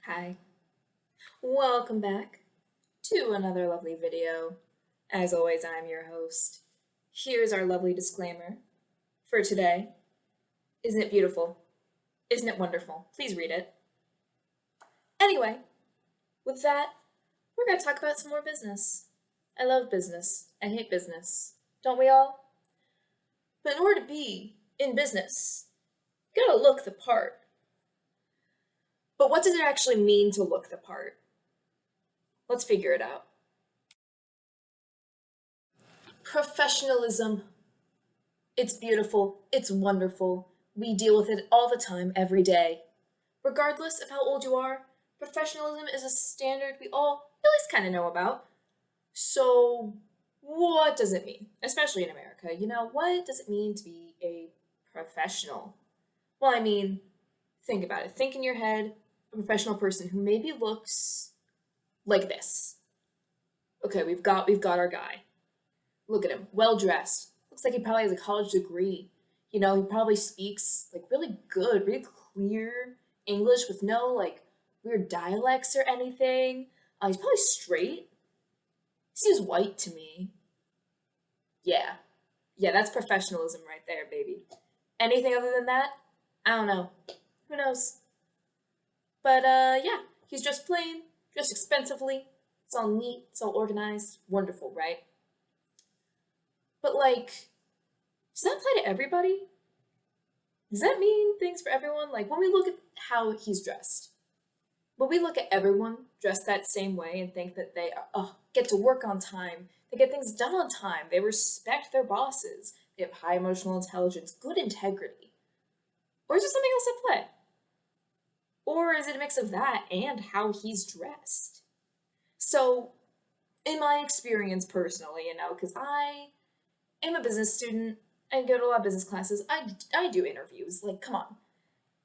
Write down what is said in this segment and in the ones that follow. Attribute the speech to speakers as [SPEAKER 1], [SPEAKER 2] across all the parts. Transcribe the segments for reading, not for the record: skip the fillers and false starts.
[SPEAKER 1] Hi, welcome back to another lovely video. As always, I'm your host. Here's our lovely disclaimer for today. Isn't it beautiful? Isn't it wonderful? Please read it. Anyway, with that, we're going to talk about some more business. I love business. I hate business. Don't we all? But in order to be in business, you gotta look the part. But what does it actually mean to look the part? Let's figure it out. Professionalism. It's beautiful. It's wonderful. We deal with it all the time, every day. Regardless of how old you are, professionalism is a standard we all at least kind of know about. So, what does it mean? Especially in America, what does it mean to be a professional? Well, think about it. Think in your head a professional person who maybe looks like this. Okay, we've got our guy. Look at him, well dressed. Looks like he probably has a college degree. He probably speaks like really good, really clear English with no like weird dialects or anything. He's probably straight. He seems white to me. Yeah. Yeah, that's professionalism right there, baby. Anything other than that? I don't know. Who knows? But yeah, he's just plain, just expensively. It's all neat, it's all organized. Wonderful, right? But like, does that apply to everybody? Does that mean things for everyone? Like when we look at how he's dressed, when we look at everyone dressed that same way and think that they get to work on time, they get things done on time, they respect their bosses, they have high emotional intelligence, good integrity. Or is there something else at play? Or is it a mix of that and how he's dressed? So, in my experience personally, because I am a business student, I go to a lot of business classes, I do interviews, like, come on.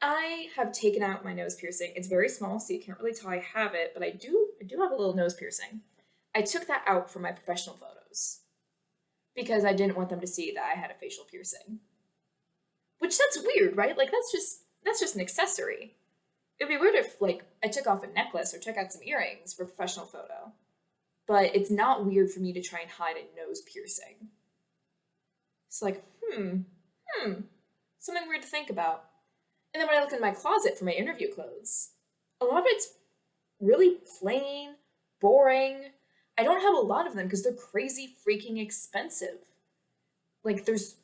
[SPEAKER 1] I have taken out my nose piercing. It's very small, so you can't really tell I have it, but I do have a little nose piercing. I took that out for my professional photos because I didn't want them to see that I had a facial piercing. Which that's weird, right? Like that's just an accessory. It'd be weird if like I took off a necklace or took out some earrings for a professional photo. But it's not weird for me to try and hide a nose piercing. It's like, something weird to think about. And then when I look in my closet for my interview clothes, a lot of it's really plain, boring. I don't have a lot of them because they're crazy freaking expensive. Like there's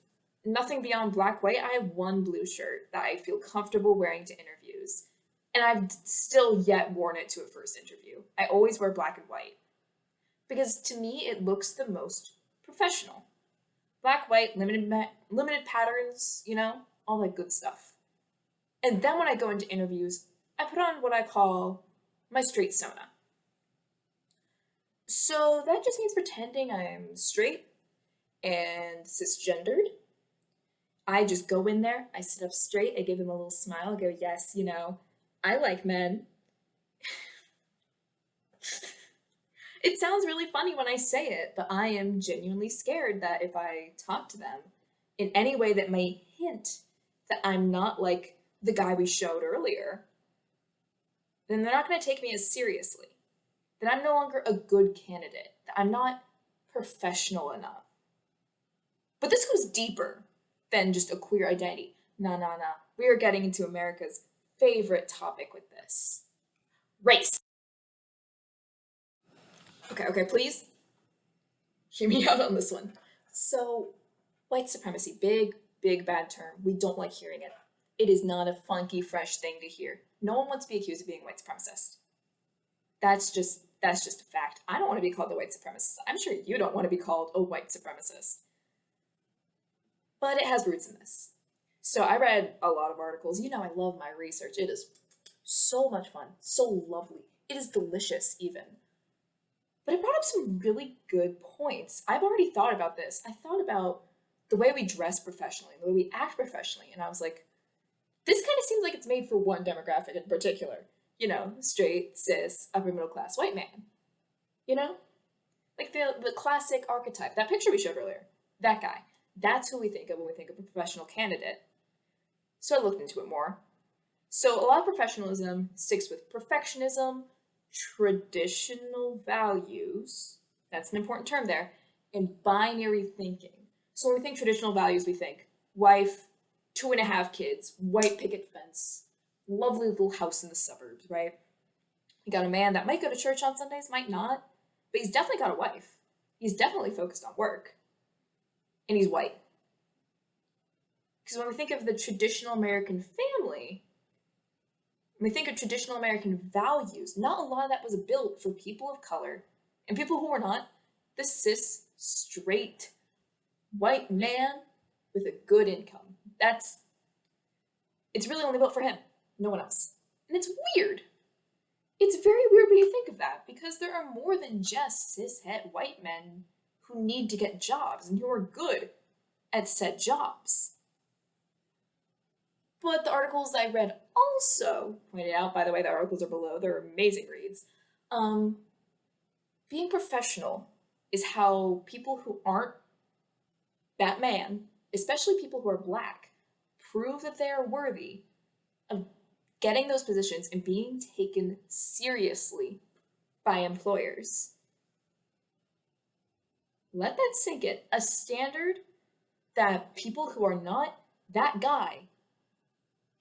[SPEAKER 1] nothing beyond black, white. I have one blue shirt that I feel comfortable wearing to interviews. And I've still yet worn it to a first interview. I always wear black and white. Because to me, it looks the most professional. Black, white, limited patterns, all that good stuff. And then when I go into interviews, I put on what I call my straight sona. So that just means pretending I'm straight and cisgendered. I just go in there, I sit up straight, I give them a little smile, I go, yes, I like men. It sounds really funny when I say it, but I am genuinely scared that if I talk to them in any way that may hint that I'm not like the guy we showed earlier, then they're not going to take me as seriously. That I'm no longer a good candidate. That I'm not professional enough. But this goes deeper than just a queer identity. Nah. We are getting into America's favorite topic with this. Race. Okay, please hear me out on this one. So, white supremacy, big bad term. We don't like hearing it. It is not a funky, fresh thing to hear. No one wants to be accused of being a white supremacist. That's just a fact. I don't want to be called a white supremacist. I'm sure you don't want to be called a white supremacist. But it has roots in this. So I read a lot of articles. I love my research. It is so much fun, so lovely. It is delicious, even. But it brought up some really good points. I've already thought about this. I thought about the way we dress professionally, the way we act professionally, and I was like, this kind of seems like it's made for one demographic in particular. Straight, cis, upper middle class white man. Like the classic archetype, that picture we showed earlier, that guy. That's who we think of when we think of a professional candidate. So I looked into it more. So a lot of professionalism sticks with perfectionism, traditional values, that's an important term there, and binary thinking. So when we think traditional values, we think wife, 2.5 kids, white picket fence, lovely little house in the suburbs, right? You got a man that might go to church on Sundays, might not, but he's definitely got a wife. He's definitely focused on work, and he's white. Because when we think of the traditional American family, when we think of traditional American values, not a lot of that was built for people of color and people who were not the cis, straight, white man with a good income. It's really only built for him, no one else. And it's weird. It's very weird when you think of that, because there are more than just cishet white men who need to get jobs and who are good at said jobs. But the articles I read also pointed out, by the way, the articles are below, they're amazing reads. Being professional is how people who aren't that man, especially people who are Black, prove that they are worthy of getting those positions and being taken seriously by employers. Let that sink in. A standard that people who are not that guy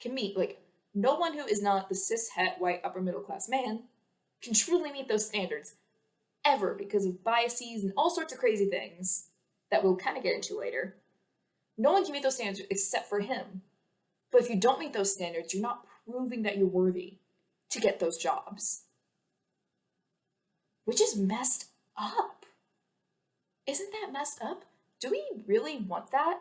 [SPEAKER 1] can meet. Like, no one who is not the cishet white upper middle class man can truly meet those standards ever, because of biases and all sorts of crazy things that we'll kind of get into later. No one can meet those standards except for him. But if you don't meet those standards, you're not proving that you're worthy to get those jobs. Which is messed up. Isn't that messed up? Do we really want that?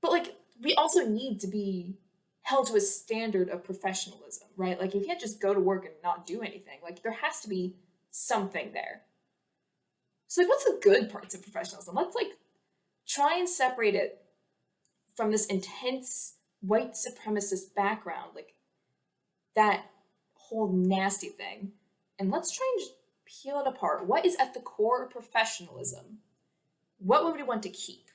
[SPEAKER 1] But like, we also need to be held to a standard of professionalism, right? Like, you can't just go to work and not do anything. Like, there has to be something there. So like, what's the good parts of professionalism? Let's like try and separate it from this intense white supremacist background, like that whole nasty thing. And let's try and just peel it apart. What is at the core of professionalism? What would we want to keep?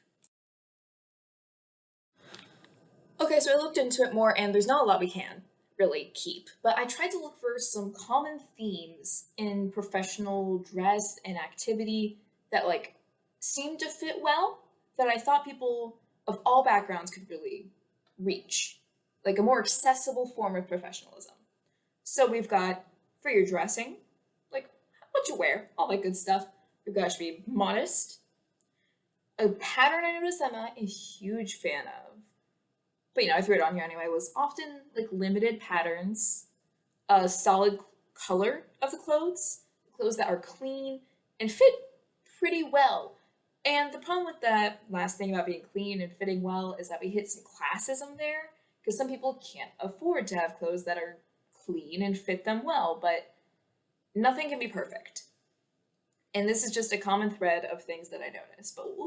[SPEAKER 1] Okay, so I looked into it more, and there's not a lot we can really keep, but I tried to look for some common themes in professional dress and activity that like seemed to fit well, that I thought people of all backgrounds could really reach, like a more accessible form of professionalism. So we've got, for your dressing, like what you wear, all that good stuff. You've got to be modest. A pattern I noticed I'm not a huge fan of, but I threw it on here anyway, was often like limited patterns, a solid color of the clothes that are clean and fit pretty well. And the problem with that last thing about being clean and fitting well is that we hit some classism there, because some people can't afford to have clothes that are clean and fit them well, but nothing can be perfect. And this is just a common thread of things that I noticed. But we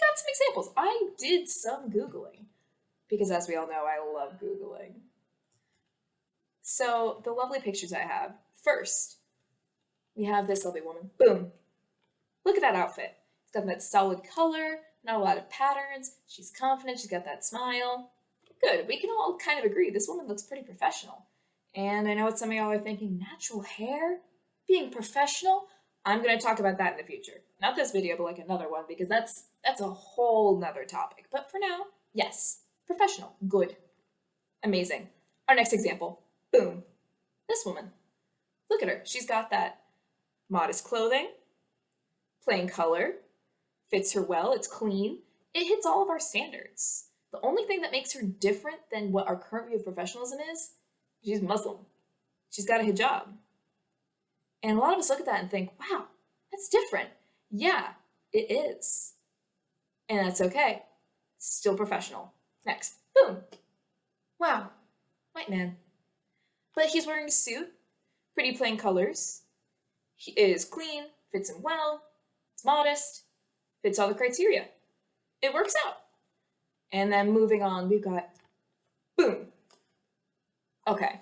[SPEAKER 1] got some examples. I did some Googling, because as we all know, I love Googling. So the lovely pictures I have. First, we have this lovely woman. Boom. Look at that outfit. It's got that solid color, not a lot of patterns. She's confident. She's got that smile. Good. We can all kind of agree. This woman looks pretty professional. And I know what some of y'all are thinking, natural hair? Being professional? I'm going to talk about that in the future. Not this video, but like another one, because that's a whole nother topic. But for now, yes. Professional. Good. Amazing. Our next example. Boom. This woman. Look at her. She's got that modest clothing, plain color, fits her well, it's clean. It hits all of our standards. The only thing that makes her different than what our current view of professionalism is, she's Muslim. She's got a hijab. And a lot of us look at that and think, wow, that's different. Yeah, it is. And that's okay. It's still professional. Next. Boom. Wow. White man. But he's wearing a suit, pretty plain colors. He is clean, fits him well, it's modest, fits all the criteria. It works out. And then moving on, we've got, boom. Okay.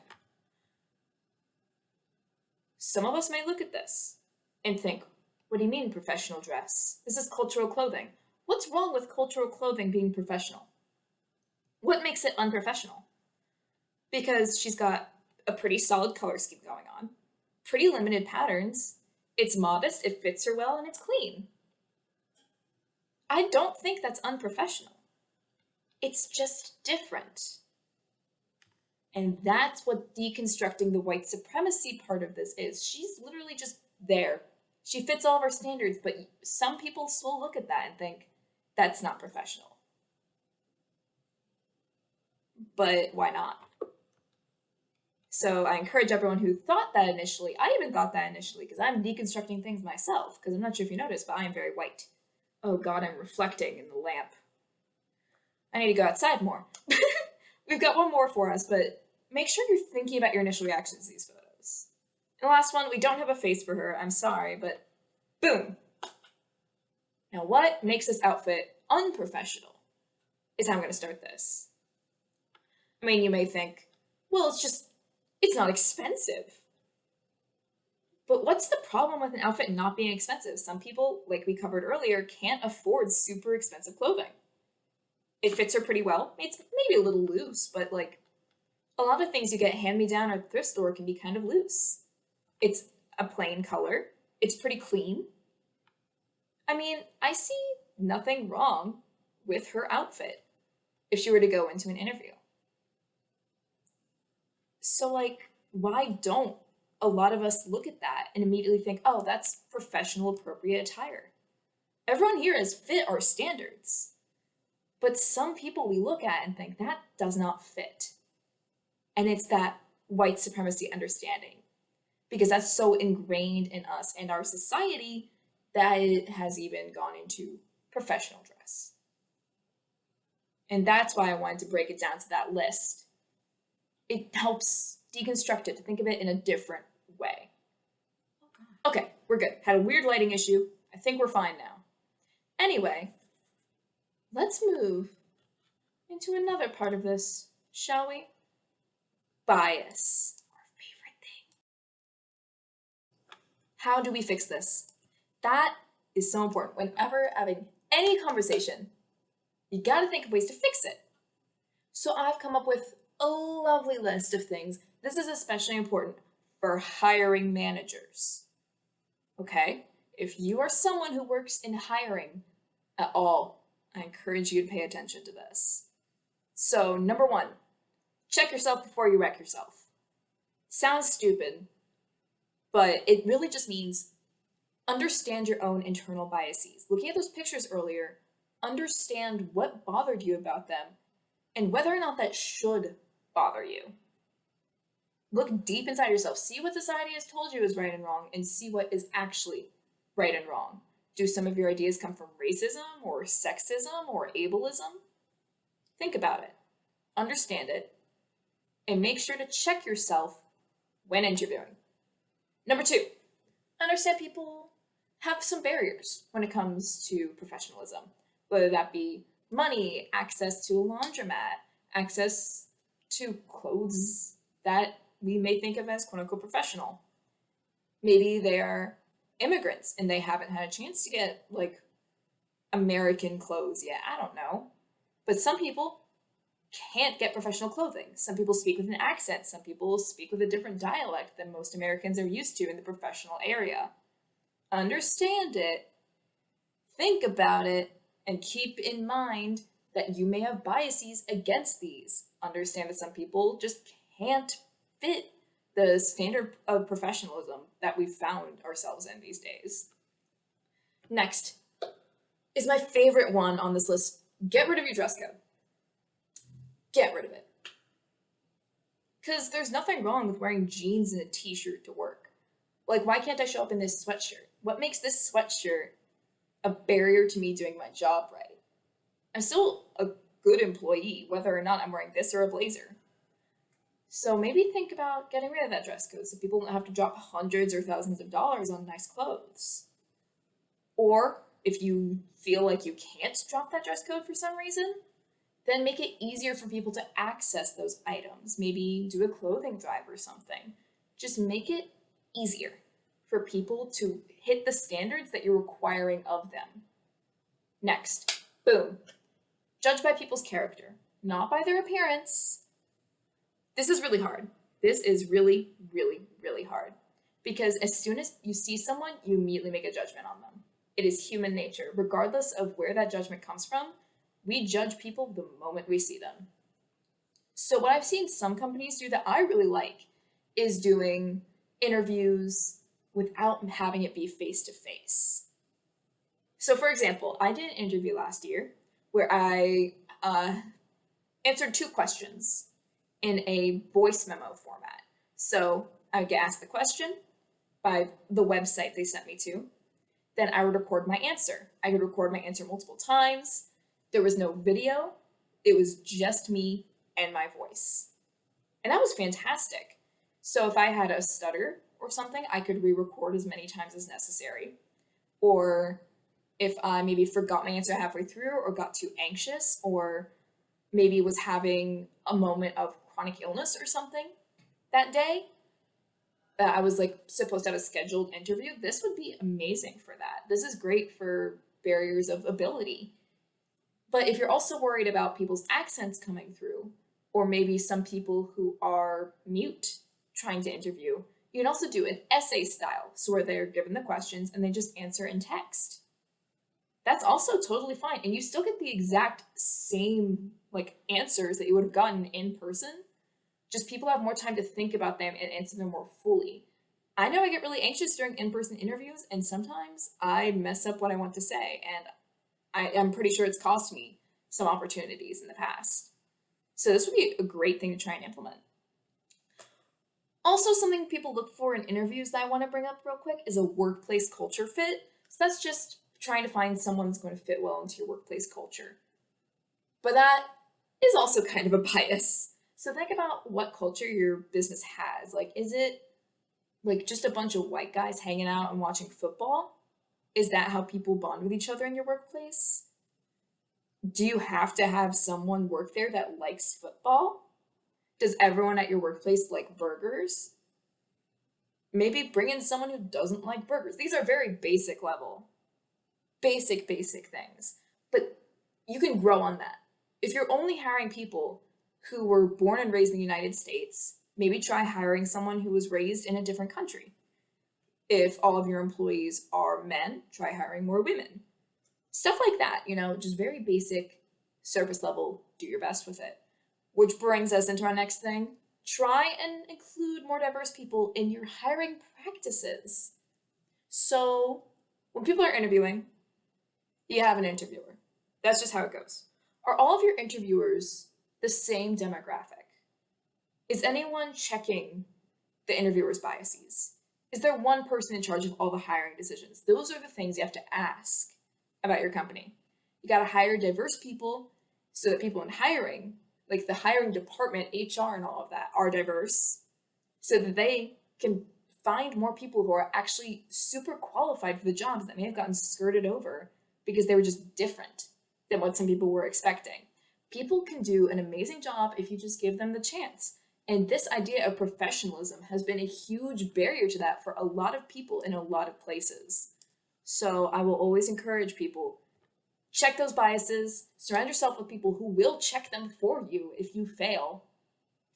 [SPEAKER 1] Some of us may look at this and think, what do you mean professional dress? This is cultural clothing. What's wrong with cultural clothing being professional? What makes it unprofessional? because she's got a pretty solid color scheme going on, pretty limited patterns, it's modest, it fits her well, and it's clean. I don't think that's unprofessional. It's just different. And that's what deconstructing the white supremacy part of this is. She's literally just there. She fits all of our standards, but some people still look at that and think, that's not professional. But why not? So I encourage everyone who thought that initially, I even thought that initially, because I'm deconstructing things myself, because I'm not sure if you noticed, but I am very white. Oh God, I'm reflecting in the lamp. I need to go outside more. We've got one more for us, but make sure you're thinking about your initial reactions to these photos. And the last one, we don't have a face for her, I'm sorry, but boom. Now what makes this outfit unprofessional is how I'm gonna start this. I mean, you may think, well, it's not expensive. But what's the problem with an outfit not being expensive? Some people, like we covered earlier, can't afford super expensive clothing. It fits her pretty well. It's maybe a little loose, but like a lot of things you get hand-me-down at the thrift store can be kind of loose. It's a plain color. It's pretty clean. I mean, I see nothing wrong with her outfit if she were to go into an interview. So like, why don't a lot of us look at that and immediately think, oh, that's professional appropriate attire? Everyone here has fit our standards. But some people we look at and think that does not fit. And it's that white supremacy understanding, because that's so ingrained in us and our society that it has even gone into professional dress. And that's why I wanted to break it down to that list. It helps deconstruct it, to think of it in a different way. Okay, we're good. Had a weird lighting issue. I think we're fine now. Anyway, let's move into another part of this, shall we? Bias, our favorite thing. How do we fix this? That is so important. Whenever having any conversation, you gotta think of ways to fix it. So I've come up with a lovely list of things. This is especially important for hiring managers. Okay? If you are someone who works in hiring at all, I encourage you to pay attention to this. So, number one, check yourself before you wreck yourself. Sounds stupid, but it really just means understand your own internal biases. Looking at those pictures earlier, understand what bothered you about them and whether or not that should bother you. Look deep inside yourself. See what society has told you is right and wrong, and see what is actually right and wrong. Do some of your ideas come from racism or sexism or ableism? Think about it, understand it, and make sure to check yourself when interviewing. Number two, understand people have some barriers when it comes to professionalism, whether that be money, access to a laundromat, access to clothes that we may think of as quote unquote professional. Maybe they are immigrants and they haven't had a chance to get like American clothes yet. I don't know. But some people can't get professional clothing. Some people speak with an accent. Some people speak with a different dialect than most Americans are used to in the professional area. Understand it, think about it, and keep in mind that you may have biases against these. Understand that some people just can't fit the standard of professionalism that we've found ourselves in these days. Next is my favorite one on this list. Get rid of your dress code. Get rid of it. Because there's nothing wrong with wearing jeans and a t-shirt to work. Like, why can't I show up in this sweatshirt? What makes this sweatshirt a barrier to me doing my job right? I'm still a good employee, whether or not I'm wearing this or a blazer. So maybe think about getting rid of that dress code so people don't have to drop hundreds or thousands of dollars on nice clothes. Or if you feel like you can't drop that dress code for some reason, then make it easier for people to access those items. Maybe do a clothing drive or something. Just make it easier for people to hit the standards that you're requiring of them. Next, boom. Judge by people's character, not by their appearance. This is really hard. This is really, really, really hard. Because as soon as you see someone, you immediately make a judgment on them. It is human nature. Regardless of where that judgment comes from, we judge people the moment we see them. So, what I've seen some companies do that I really like is doing interviews without having it be face to face. So, for example, I did an interview last year where I answered 2 questions in a voice memo format. So, I would get asked the question by the website they sent me to. Then I would record my answer. I could record my answer multiple times. There was no video. It was just me and my voice. And that was fantastic. So if I had a stutter or something, I could re-record as many times as necessary. Or if I maybe forgot my answer halfway through or got too anxious or maybe was having a moment of chronic illness or something that day, I was like supposed to have a scheduled interview, this would be amazing for that. This is great for barriers of ability. But if you're also worried about people's accents coming through, or maybe some people who are mute trying to interview, you can also do an essay style, so where they're given the questions and they just answer in text. That's also totally fine, and you still get the exact same like answers that you would have gotten in person. Just people have more time to think about them and answer them more fully. I know I get really anxious during in-person interviews, and sometimes I mess up what I want to say, and I'm pretty sure it's cost me some opportunities in the past. So this would be a great thing to try and implement. Also, something people look for in interviews that I want to bring up real quick is a workplace culture fit. So that's just trying to find someone who's going to fit well into your workplace culture. But that is also kind of a bias. So think about what culture your business has. Like, is it like just a bunch of white guys hanging out and watching football? Is that how people bond with each other in your workplace? Do you have to have someone work there that likes football? Does everyone at your workplace like burgers? Maybe bring in someone who doesn't like burgers. These are very basic level, basic things. But you can grow on that. If you're only hiring people who were born and raised in the United States, maybe try hiring someone who was raised in a different country. If all of your employees are men, try hiring more women. Stuff like that, just very basic surface level, do your best with it. Which brings us into our next thing. Try and include more diverse people in your hiring practices. So when people are interviewing, you have an interviewer. That's just how it goes. Are all of your interviewers the same demographic? Is anyone checking the interviewer's biases? Is there one person in charge of all the hiring decisions? Those are the things you have to ask about your company. You got to hire diverse people so that people in hiring, like the hiring department, HR and all of that, are diverse so that they can find more people who are actually super qualified for the jobs that may have gotten skirted over because they were just different than what some people were expecting. People can do an amazing job if you just give them the chance. And this idea of professionalism has been a huge barrier to that for a lot of people in a lot of places. So I will always encourage people, check those biases, surround yourself with people who will check them for you if you fail.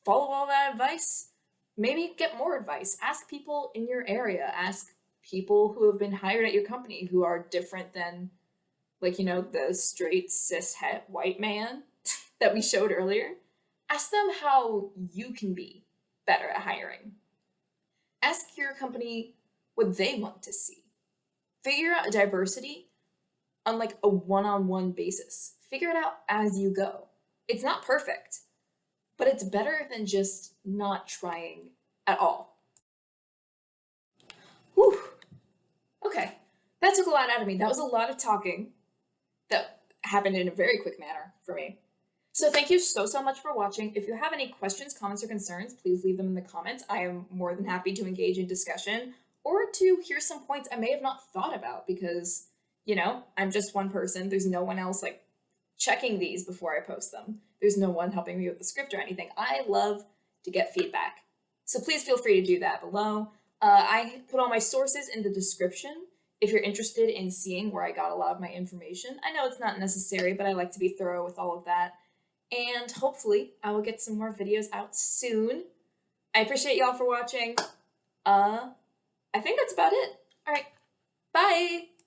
[SPEAKER 1] Follow all that advice. Maybe get more advice. Ask people in your area. Ask people who have been hired at your company who are different than, the straight cis het white man that we showed earlier. Ask them how you can be better at hiring. Ask your company what they want to see. Figure out diversity on like a one-on-one basis. Figure it out as you go. It's not perfect, but it's better than just not trying at all. Whew. Okay, that took a lot out of me. That was a lot of talking that happened in a very quick manner for me. So thank you so much for watching. If you have any questions, comments, or concerns, please leave them in the comments. I am more than happy to engage in discussion or to hear some points I may have not thought about because, I'm just one person. There's no one else checking these before I post them. There's no one helping me with the script or anything. I love to get feedback. So please feel free to do that below. I put all my sources in the description if you're interested in seeing where I got a lot of my information. I know it's not necessary, but I like to be thorough with all of that. and hopefully I will get some more videos out soon. I appreciate y'all for watching. I think that's about it. All right, bye!